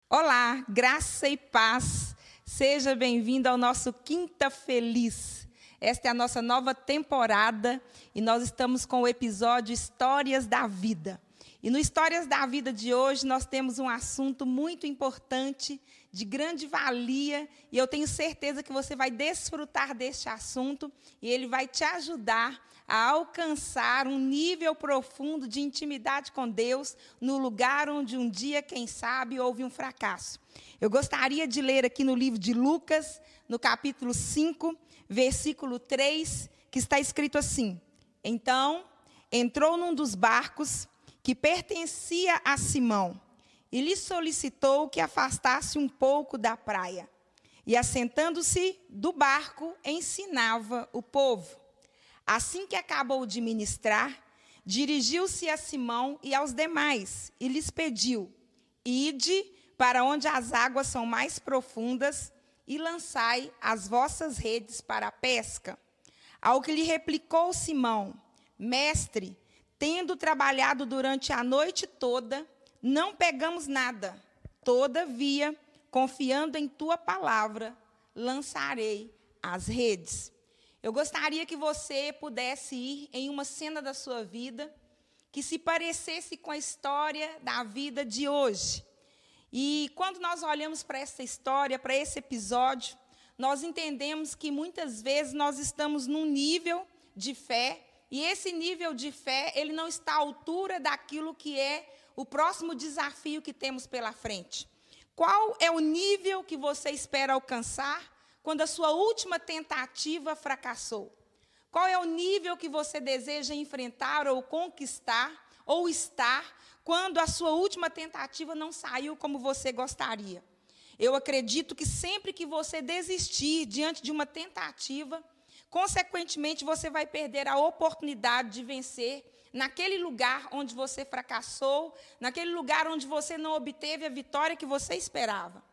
Olá, graça e paz. Seja bem-vindo ao nosso Quinta Feliz. Esta é a nossa nova temporada e nós estamos com o episódio Histórias da Vida. E no Histórias da Vida de hoje nós temos um assunto muito importante, de grande valia, e eu tenho certeza que você vai desfrutar deste assunto e ele vai te ajudar a alcançar um nível profundo de intimidade com Deus no lugar onde um dia, quem sabe, houve um fracasso. Eu gostaria de ler aqui no livro de Lucas, no capítulo 5, versículo 3, que está escrito assim: Então, entrou num dos barcos que pertencia a Simão e lhe solicitou que afastasse um pouco da praia. E, assentando-se do barco, ensinava o povo. Assim que acabou de ministrar, dirigiu-se a Simão e aos demais e lhes pediu: Ide para onde as águas são mais profundas e lançai as vossas redes para a pesca. Ao que lhe replicou Simão: Mestre, tendo trabalhado durante a noite toda, não pegamos nada. Todavia, confiando em tua palavra, lançarei as redes. Eu gostaria que você pudesse ir em uma cena da sua vida que se parecesse com a história da vida de hoje. E quando nós olhamos para essa história, para esse episódio, nós entendemos que muitas vezes nós estamos num nível de fé, e esse nível de fé, ele não está à altura daquilo que é o próximo desafio que temos pela frente. Qual é o nível que você espera alcançar quando a sua última tentativa fracassou? Qual é o nível que você deseja enfrentar ou conquistar ou estar quando a sua última tentativa não saiu como você gostaria? Eu acredito que sempre que você desistir diante de uma tentativa, consequentemente você vai perder a oportunidade de vencer naquele lugar onde você fracassou, naquele lugar onde você não obteve a vitória que você esperava.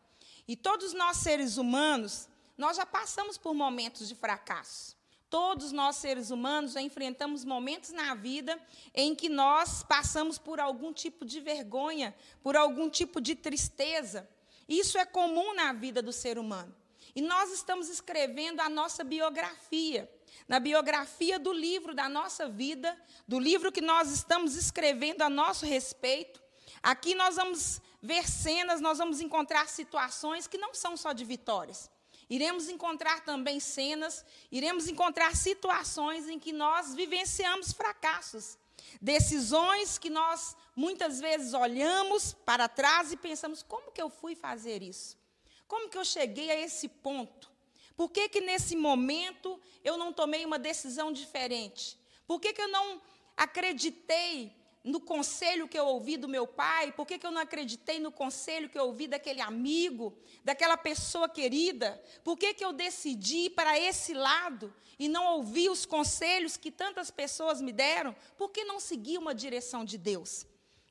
E todos nós seres humanos, nós já passamos por momentos de fracasso. Todos nós, seres humanos, já enfrentamos momentos na vida em que nós passamos por algum tipo de vergonha, por algum tipo de tristeza. Isso é comum na vida do ser humano. E nós estamos escrevendo a nossa biografia, na biografia do livro da nossa vida, do livro que nós estamos escrevendo a nosso respeito. Aqui nós vamos ver cenas, nós vamos encontrar situações que não são só de vitórias. Iremos encontrar também cenas, iremos encontrar situações em que nós vivenciamos fracassos. Decisões que nós, muitas vezes, olhamos para trás e pensamos: como que eu fui fazer isso? Como que eu cheguei a esse ponto? Por que que nesse momento eu não tomei uma decisão diferente? Por que que eu não acreditei no conselho que eu ouvi do meu pai? Por que que eu não acreditei no conselho que eu ouvi daquele amigo, daquela pessoa querida? Por que que eu decidi ir para esse lado e não ouvi os conselhos que tantas pessoas me deram? Por que não seguir uma direção de Deus?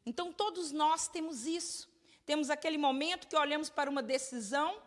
Então, todos nós temos isso. Temos aquele momento que olhamos para uma decisão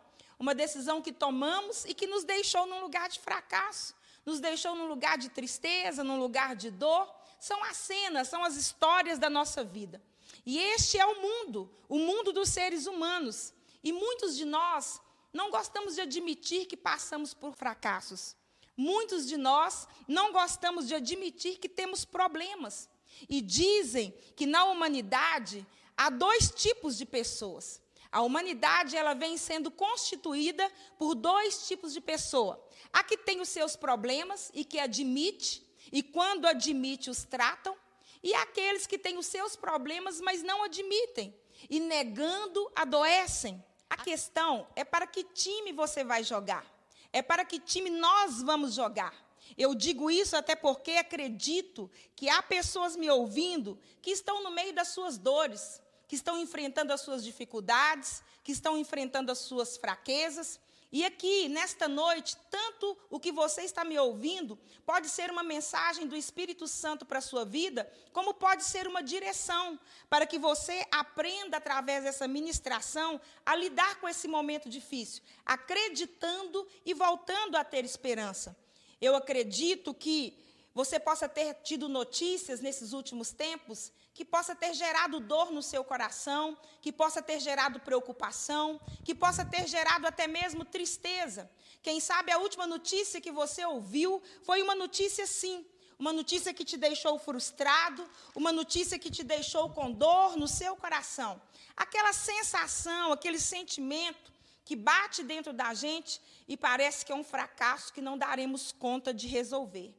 que tomamos e que nos deixou num lugar de fracasso, nos deixou num lugar de tristeza, num lugar de dor. São as cenas, são as histórias da nossa vida. E este é o mundo dos seres humanos. E muitos de nós não gostamos de admitir que passamos por fracassos. Muitos de nós não gostamos de admitir que temos problemas. E dizem que na humanidade há dois tipos de pessoas. A humanidade, ela vem sendo constituída por dois tipos de pessoa. A que tem os seus problemas e que admite, e quando admite, os tratam, e aqueles que têm os seus problemas, mas não admitem, e negando, adoecem. A questão é para que time você vai jogar, é para que time nós vamos jogar. Eu digo isso até porque acredito que há pessoas me ouvindo que estão no meio das suas dores, que estão enfrentando as suas dificuldades, que estão enfrentando as suas fraquezas, E aqui, nesta noite, tanto o que você está me ouvindo pode ser uma mensagem do Espírito Santo para a sua vida, como pode ser uma direção para que você aprenda, através dessa ministração, a lidar com esse momento difícil, acreditando e voltando a ter esperança. Eu acredito que você possa ter tido notícias nesses últimos tempos que possa ter gerado dor no seu coração, que possa ter gerado preocupação, que possa ter gerado até mesmo tristeza. Quem sabe a última notícia que você ouviu foi uma notícia, sim, uma notícia que te deixou frustrado, uma notícia que te deixou com dor no seu coração. Aquela sensação, aquele sentimento que bate dentro da gente e parece que é um fracasso que não daremos conta de resolver.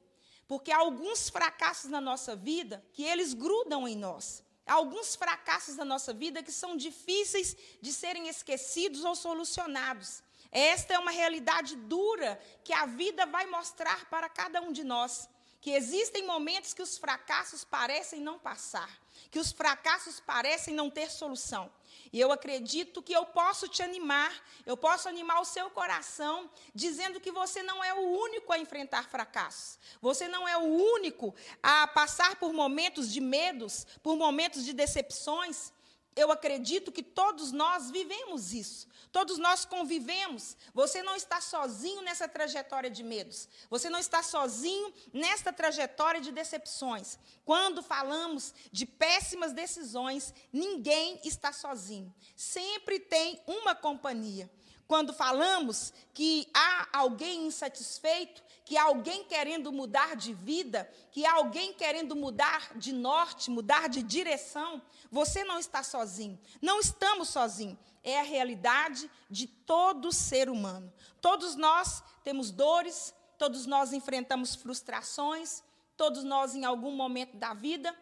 Porque há alguns fracassos na nossa vida que eles grudam em nós. Há alguns fracassos na nossa vida que são difíceis de serem esquecidos ou solucionados. Esta é uma realidade dura que a vida vai mostrar para cada um de nós. Que existem momentos que os fracassos parecem não passar, que os fracassos parecem não ter solução. E eu acredito que eu posso te animar, eu posso animar o seu coração, dizendo que você não é o único a enfrentar fracassos. Você não é o único a passar por momentos de medos, por momentos de decepções. Eu acredito que todos nós vivemos isso. Todos nós convivemos. Você não está sozinho nessa trajetória de medos. Você não está sozinho nesta trajetória de decepções. Quando falamos de péssimas decisões, ninguém está sozinho. Sempre tem uma companhia. Quando falamos que há alguém insatisfeito, que há alguém querendo mudar de vida, que há alguém querendo mudar de norte, mudar de direção, você não está sozinho. Não estamos sozinhos. É a realidade de todo ser humano. Todos nós temos dores, todos nós enfrentamos frustrações, todos nós, em algum momento da vida,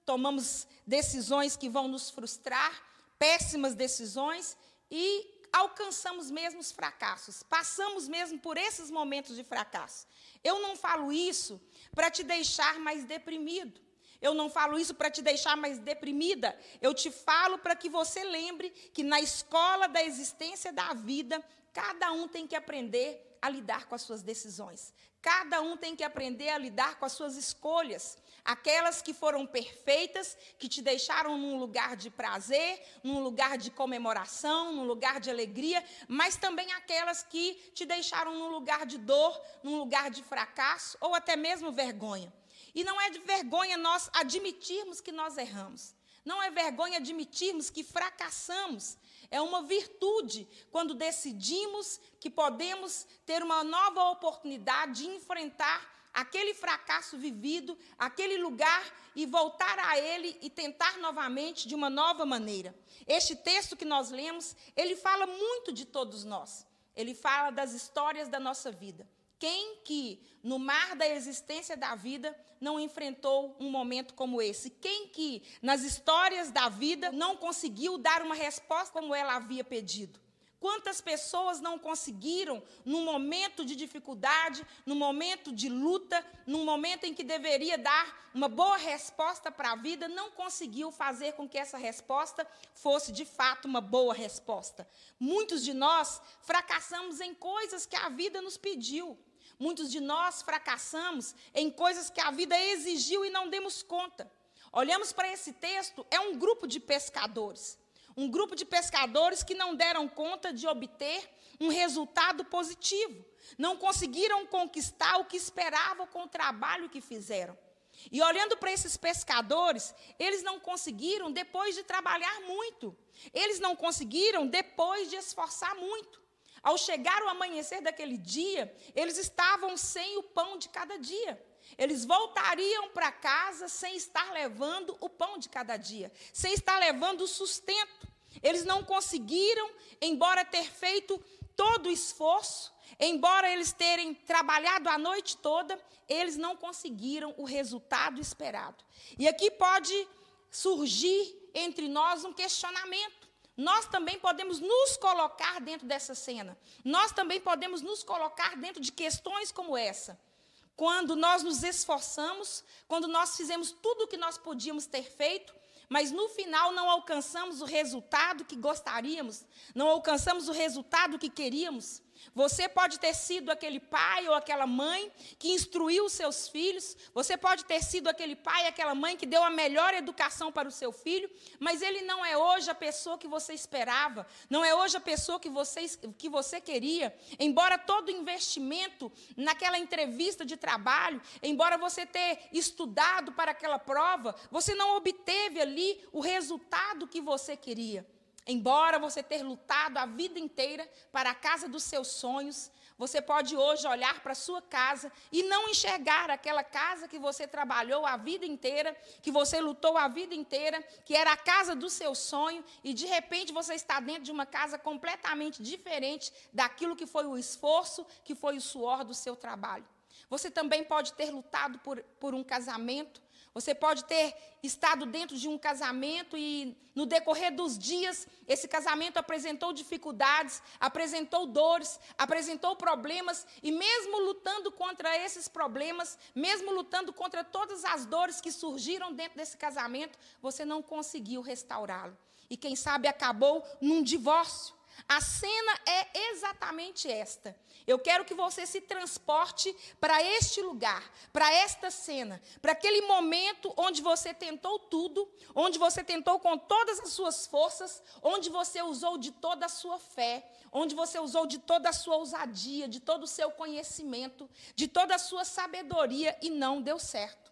tomamos decisões que vão nos frustrar, péssimas decisões, e alcançamos mesmo os fracassos, passamos mesmo por esses momentos de fracasso. Eu não falo isso para te deixar mais deprimido. Eu não falo isso para te deixar mais deprimida. Eu te falo para que você lembre que na escola da existência da vida, cada um tem que aprender a lidar com as suas decisões. Cada um tem que aprender a lidar com as suas escolhas. Aquelas que foram perfeitas, que te deixaram num lugar de prazer, num lugar de comemoração, num lugar de alegria, mas também aquelas que te deixaram num lugar de dor, num lugar de fracasso ou até mesmo vergonha. E não é de vergonha nós admitirmos que nós erramos. Não é vergonha admitirmos que fracassamos. É uma virtude quando decidimos que podemos ter uma nova oportunidade de enfrentar aquele fracasso vivido, aquele lugar, e voltar a ele e tentar novamente de uma nova maneira. Este texto que nós lemos, ele fala muito de todos nós. Ele fala das histórias da nossa vida. Quem que, no mar da existência da vida, não enfrentou um momento como esse? Quem que, nas histórias da vida, não conseguiu dar uma resposta como ela havia pedido? Quantas pessoas não conseguiram, num momento de dificuldade, num momento de luta, num momento em que deveria dar uma boa resposta para a vida, não conseguiu fazer com que essa resposta fosse, de fato, uma boa resposta? Muitos de nós fracassamos em coisas que a vida nos pediu. Muitos de nós fracassamos em coisas que a vida exigiu e não demos conta. Olhamos para esse texto, é um grupo de pescadores. Um grupo de pescadores que não deram conta de obter um resultado positivo. Não conseguiram conquistar o que esperavam com o trabalho que fizeram. E olhando para esses pescadores, eles não conseguiram depois de trabalhar muito. Eles não conseguiram depois de esforçar muito. Ao chegar o amanhecer daquele dia, eles estavam sem o pão de cada dia. Eles voltariam para casa sem estar levando o pão de cada dia, sem estar levando o sustento. Eles não conseguiram, embora ter feito todo o esforço, embora eles terem trabalhado a noite toda, eles não conseguiram o resultado esperado. E aqui pode surgir entre nós um questionamento. Nós também podemos nos colocar dentro dessa cena. Nós também podemos nos colocar dentro de questões como essa. Quando nós nos esforçamos, quando nós fizemos tudo o que nós podíamos ter feito, mas no final não alcançamos o resultado que gostaríamos, não alcançamos o resultado que queríamos. Você pode ter sido aquele pai ou aquela mãe que instruiu os seus filhos. Você pode ter sido aquele pai e aquela mãe que deu a melhor educação para o seu filho. Mas ele não é hoje a pessoa que você esperava. Não é hoje a pessoa que você queria. Embora todo investimento naquela entrevista de trabalho, embora você ter estudado para aquela prova, você não obteve ali o resultado que você queria. Embora você ter lutado a vida inteira para a casa dos seus sonhos, você pode hoje olhar para a sua casa e não enxergar aquela casa que você trabalhou a vida inteira, que você lutou a vida inteira, que era a casa do seu sonho, e de repente você está dentro de uma casa completamente diferente daquilo que foi o esforço, que foi o suor do seu trabalho. Você também pode ter lutado por um casamento. Você pode ter estado dentro de um casamento e, no decorrer dos dias, esse casamento apresentou dificuldades, apresentou dores, apresentou problemas, e mesmo lutando contra esses problemas, mesmo lutando contra todas as dores que surgiram dentro desse casamento, você não conseguiu restaurá-lo. E quem sabe acabou num divórcio. A cena é exatamente esta. Eu quero que você se transporte para este lugar, para esta cena, para aquele momento onde você tentou tudo, onde você tentou com todas as suas forças, onde você usou de toda a sua fé, onde você usou de toda a sua ousadia, de todo o seu conhecimento, de toda a sua sabedoria e não deu certo.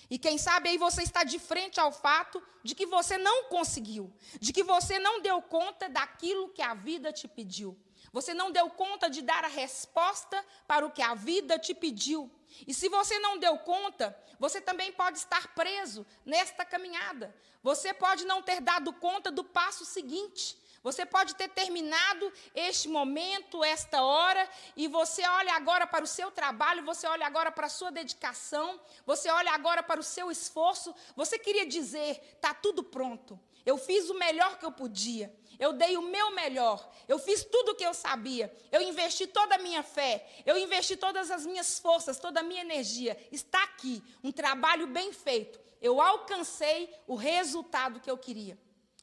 E quem sabe aí você está de frente ao fato de que você não conseguiu, de que você não deu conta daquilo que a vida te pediu. Você não deu conta de dar a resposta para o que a vida te pediu. E se você não deu conta, você também pode estar preso nesta caminhada. Você pode não ter dado conta do passo seguinte. Você pode ter terminado este momento, esta hora, e você olha agora para o seu trabalho, você olha agora para a sua dedicação, você olha agora para o seu esforço. Você queria dizer, está tudo pronto, eu fiz o melhor que eu podia, eu dei o meu melhor, eu fiz tudo o que eu sabia, eu investi toda a minha fé, eu investi todas as minhas forças, toda a minha energia. Está aqui, um trabalho bem feito, eu alcancei o resultado que eu queria.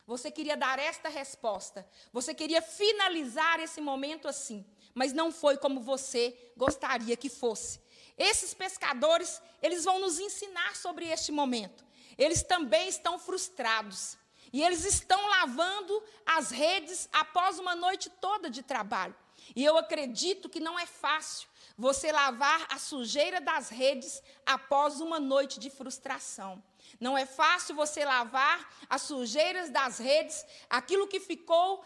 Você queria dar esta resposta, você queria finalizar esse momento assim, mas não foi como você gostaria que fosse. Esses pescadores, eles vão nos ensinar sobre este momento. Eles também estão frustrados, e eles estão lavando as redes após uma noite toda de trabalho. E eu acredito que não é fácil você lavar a sujeira das redes após uma noite de frustração. Não é fácil você lavar as sujeiras das redes, aquilo que ficou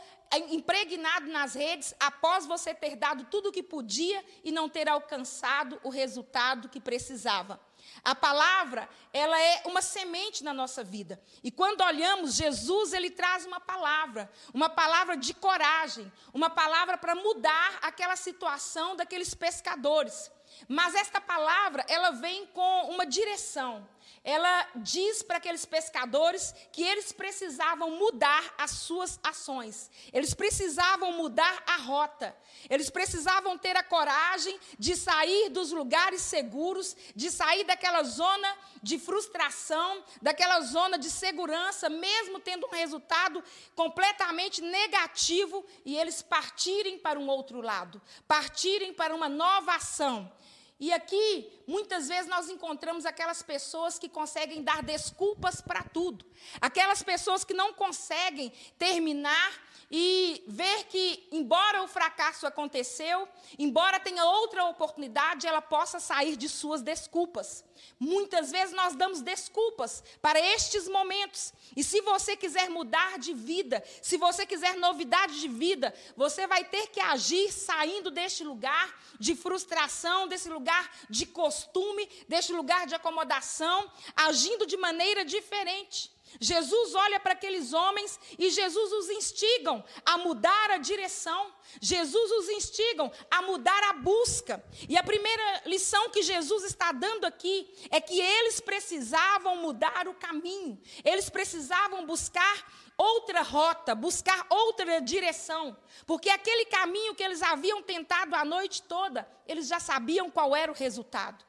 impregnado nas redes, após você ter dado tudo o que podia e não ter alcançado o resultado que precisava. A palavra, ela é uma semente na nossa vida. E quando olhamos, Jesus, ele traz uma palavra de coragem, uma palavra para mudar aquela situação daqueles pescadores. Mas esta palavra, ela vem com uma direção. Ela diz para aqueles pescadores que eles precisavam mudar as suas ações. Eles precisavam mudar a rota. Eles precisavam ter a coragem de sair dos lugares seguros, de sair daquela zona de frustração, daquela zona de segurança, mesmo tendo um resultado completamente negativo, e eles partirem para um outro lado, partirem para uma nova ação. E aqui, muitas vezes, nós encontramos aquelas pessoas que conseguem dar desculpas para tudo. Aquelas pessoas que não conseguem terminar e ver que, embora o fracasso aconteceu, embora tenha outra oportunidade, ela possa sair de suas desculpas. Muitas vezes nós damos desculpas para estes momentos. E se você quiser mudar de vida, se você quiser novidade de vida, você vai ter que agir saindo deste lugar de frustração, desse lugar de costume, deste lugar de acomodação, agindo de maneira diferente. Jesus olha para aqueles homens e Jesus os instiga a mudar a direção. Jesus os instiga a mudar a busca. E a primeira lição que Jesus está dando aqui é que eles precisavam mudar o caminho. Eles precisavam buscar outra rota, buscar outra direção. Porque aquele caminho que eles haviam tentado a noite toda, eles já sabiam qual era o resultado.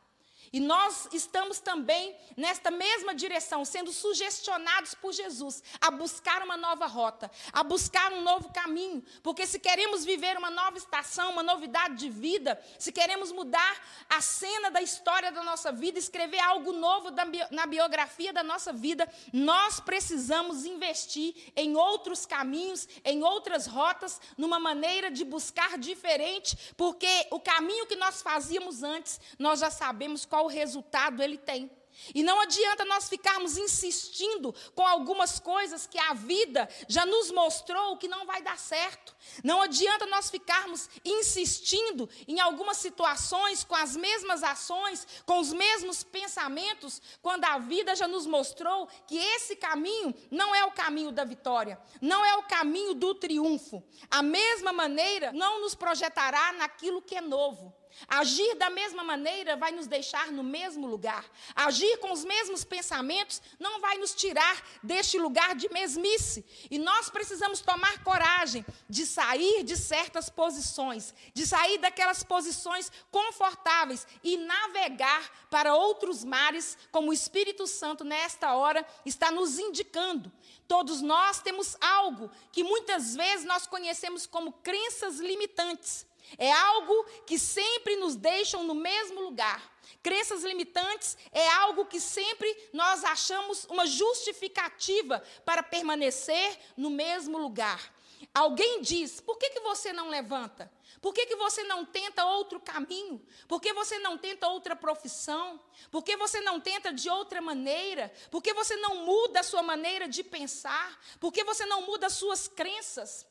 E nós estamos também nesta mesma direção, sendo sugestionados por Jesus a buscar uma nova rota, a buscar um novo caminho. Porque se queremos viver uma nova estação, uma novidade de vida, se queremos mudar a cena da história da nossa vida, escrever algo novo na biografia da nossa vida, nós precisamos investir em outros caminhos, em outras rotas, numa maneira de buscar diferente, porque o caminho que nós fazíamos antes, nós já sabemos qual o resultado ele tem. E não adianta nós ficarmos insistindo com algumas coisas que a vida já nos mostrou que não vai dar certo. Não adianta nós ficarmos insistindo em algumas situações com as mesmas ações, com os mesmos pensamentos, quando a vida já nos mostrou que esse caminho não é o caminho da vitória, não é o caminho do triunfo. A mesma maneira não nos projetará naquilo que é novo. Agir da mesma maneira vai nos deixar no mesmo lugar. Agir com os mesmos pensamentos não vai nos tirar deste lugar de mesmice. E nós precisamos tomar coragem de sair de certas posições, de sair daquelas posições confortáveis e navegar para outros mares, como o Espírito Santo nesta hora está nos indicando. Todos nós temos algo que muitas vezes nós conhecemos como crenças limitantes. É algo que sempre nos deixam no mesmo lugar. Crenças limitantes é algo que sempre nós achamos uma justificativa para permanecer no mesmo lugar. Alguém diz, por que você não levanta? Por que você não tenta outro caminho? Por que você não tenta outra profissão? Por que você não tenta de outra maneira? Por que você não muda a sua maneira de pensar? Por que você não muda as suas crenças?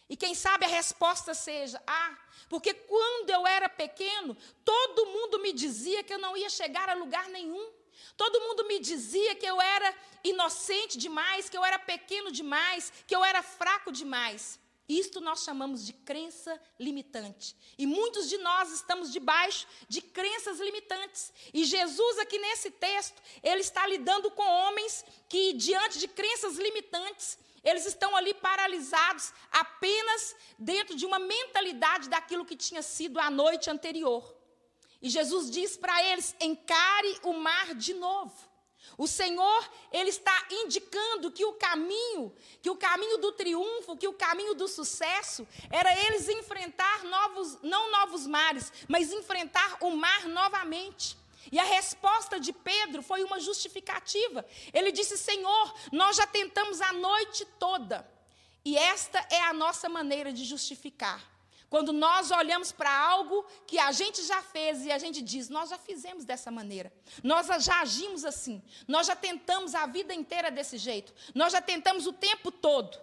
E quem sabe a resposta seja, porque quando eu era pequeno, todo mundo me dizia que eu não ia chegar a lugar nenhum. Todo mundo me dizia que eu era inocente demais, que eu era pequeno demais, que eu era fraco demais. Isto nós chamamos de crença limitante. E muitos de nós estamos debaixo de crenças limitantes. E Jesus aqui nesse texto, ele está lidando com homens que diante de crenças limitantes, eles estão ali paralisados apenas dentro de uma mentalidade daquilo que tinha sido a noite anterior. E Jesus diz para eles, encare o mar de novo. O Senhor, ele está indicando que o caminho do triunfo, que o caminho do sucesso, era eles enfrentar não novos mares, mas enfrentar o mar novamente. E a resposta de Pedro foi uma justificativa. Ele disse, Senhor, nós já tentamos a noite toda. E esta é a nossa maneira de justificar. Quando nós olhamos para algo que a gente já fez e a gente diz, nós já fizemos dessa maneira. Nós já agimos assim. Nós já tentamos a vida inteira desse jeito. Nós já tentamos o tempo todo.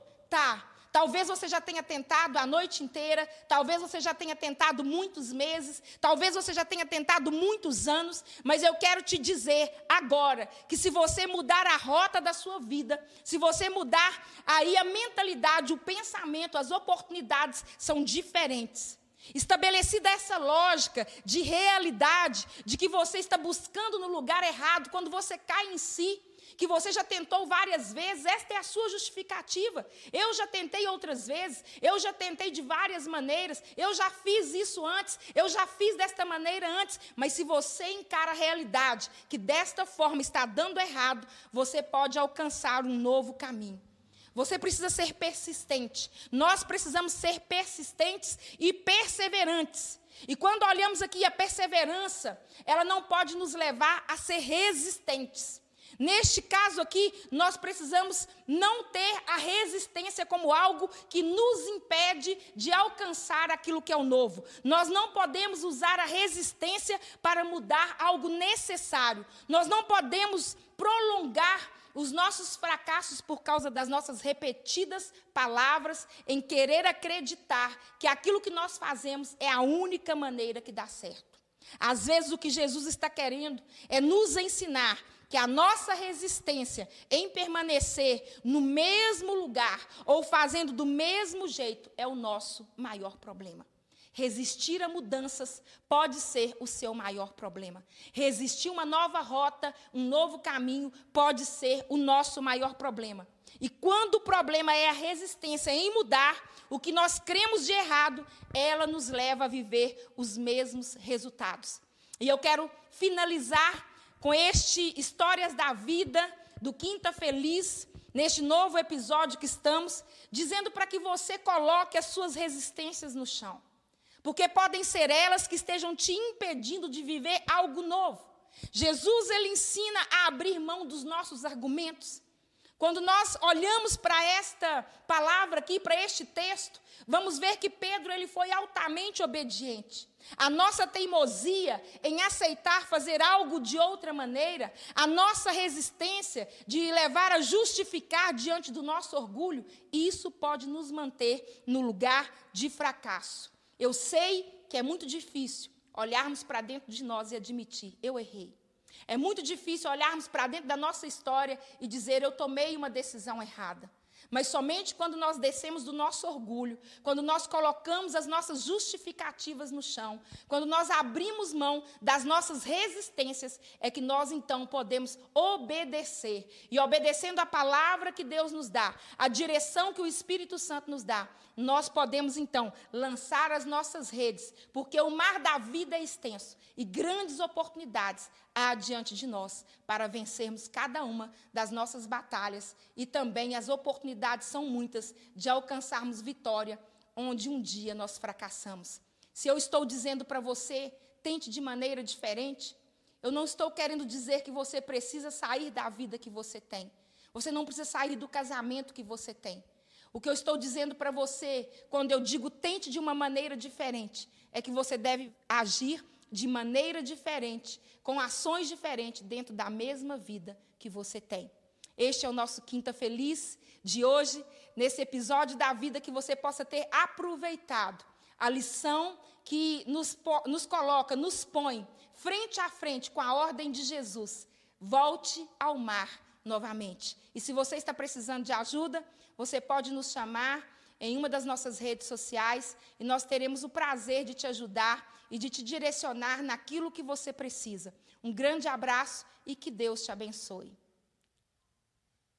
Talvez você já tenha tentado a noite inteira, talvez você já tenha tentado muitos meses, talvez você já tenha tentado muitos anos, mas eu quero te dizer agora que se você mudar a rota da sua vida, se você mudar aí a mentalidade, o pensamento, as oportunidades são diferentes. Estabelecida essa lógica de realidade, de que você está buscando no lugar errado, quando você cai em si, que você já tentou várias vezes, esta é a sua justificativa. Eu já tentei outras vezes, eu já tentei de várias maneiras, eu já fiz isso antes, eu já fiz desta maneira antes, mas se você encara a realidade, que desta forma está dando errado, você pode alcançar um novo caminho. Você precisa ser persistente. Nós precisamos ser persistentes e perseverantes. E quando olhamos aqui a perseverança, ela não pode nos levar a ser resistentes. Neste caso aqui, nós precisamos não ter a resistência como algo que nos impede de alcançar aquilo que é o novo. Nós não podemos usar a resistência para mudar algo necessário. Nós não podemos prolongar os nossos fracassos por causa das nossas repetidas palavras em querer acreditar que aquilo que nós fazemos é a única maneira que dá certo. Às vezes o que Jesus está querendo é nos ensinar que a nossa resistência em permanecer no mesmo lugar ou fazendo do mesmo jeito é o nosso maior problema. Resistir a mudanças pode ser o seu maior problema. Resistir uma nova rota, um novo caminho, pode ser o nosso maior problema. E quando o problema é a resistência em mudar, o que nós cremos de errado, ela nos leva a viver os mesmos resultados. E eu quero finalizar com este Histórias da Vida, do Quinta Feliz, neste novo episódio que estamos, dizendo para que você coloque as suas resistências no chão. Porque podem ser elas que estejam te impedindo de viver algo novo. Jesus, ele ensina a abrir mão dos nossos argumentos. Quando nós olhamos para esta palavra aqui, para este texto, vamos ver que Pedro ele foi altamente obediente. A nossa teimosia em aceitar fazer algo de outra maneira, a nossa resistência de levar a justificar diante do nosso orgulho, isso pode nos manter no lugar de fracasso. Eu sei que é muito difícil olharmos para dentro de nós e admitir, eu errei. É muito difícil olharmos para dentro da nossa história e dizer, eu tomei uma decisão errada. Mas somente quando nós descemos do nosso orgulho, quando nós colocamos as nossas justificativas no chão, quando nós abrimos mão das nossas resistências, é que nós então podemos obedecer. E obedecendo a palavra que Deus nos dá, a direção que o Espírito Santo nos dá, nós podemos então lançar as nossas redes, porque o mar da vida é extenso e grandes oportunidades há diante de nós para vencermos cada uma das nossas batalhas e também as oportunidades são muitas de alcançarmos vitória onde um dia nós fracassamos. Se eu estou dizendo para você, tente de maneira diferente, eu não estou querendo dizer que você precisa sair da vida que você tem. Você não precisa sair do casamento que você tem. O que eu estou dizendo para você, quando eu digo tente de uma maneira diferente, é que você deve agir de maneira diferente, com ações diferentes dentro da mesma vida que você tem. Este é o nosso Quinta Feliz de hoje, nesse episódio da vida que você possa ter aproveitado a lição que nos coloca, nos põe frente a frente com a ordem de Jesus. Volte ao mar novamente. E se você está precisando de ajuda, você pode nos chamar em uma das nossas redes sociais e nós teremos o prazer de te ajudar e de te direcionar naquilo que você precisa. Um grande abraço e que Deus te abençoe.